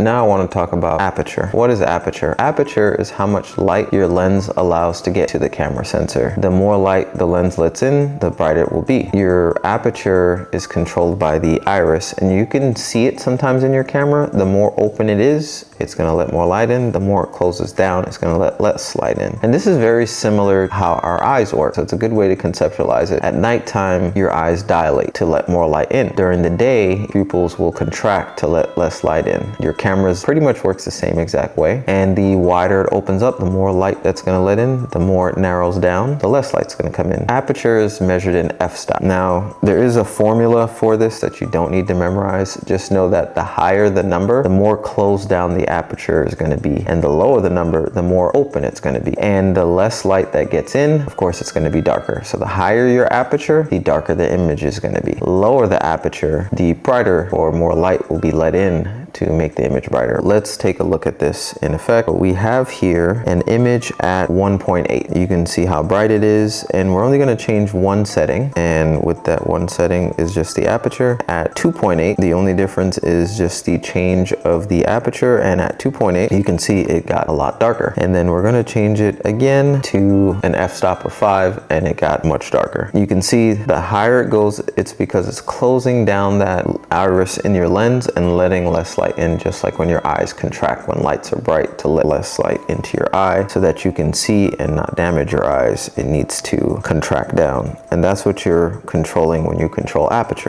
Now I want to talk about aperture. What is aperture? Aperture is how much light your lens allows to get to the camera sensor. The more light the lens lets in, the brighter it will be. Your aperture is controlled by the iris, and you can see it sometimes in your camera. The more open it is, it's going to let more light in. The more it closes down, it's going to let less light in. And this is very similar to how our eyes work. So it's a good way to conceptualize it. At nighttime, your eyes dilate to let more light in. During the day, pupils will contract to let less light in. Your cameras pretty much works the same exact way. And the wider it opens up, the more light that's going to let in. The more it narrows down, the less light's going to come in. Aperture is measured in f-stop. Now, there is a formula for this that you don't need to memorize. Just know that the higher the number, the more closed down the aperture is going to be. And the lower the number, the more open it's going to be. And the less light that gets in, of course, it's going to be darker. So the higher your aperture, the darker the image is going to be. Lower the aperture, the brighter or more light will be let in to make the image brighter. Let's take a look at this in effect. We have here an image at 1.8. You can see how bright it is, and we're only going to change one setting, and with that one setting is just the aperture. At 2.8, the only difference is just the change of the aperture, and at 2.8 you can see it got a lot darker. And then we're going to change it again to an f-stop of 5, and it got much darker. You can see the higher it goes, it's because it's closing down that iris in your lens and letting less light in, just like when your eyes contract when lights are bright to let less light into your eye so that you can see and not damage your eyes. It needs to contract down, and that's what you're controlling when you control aperture.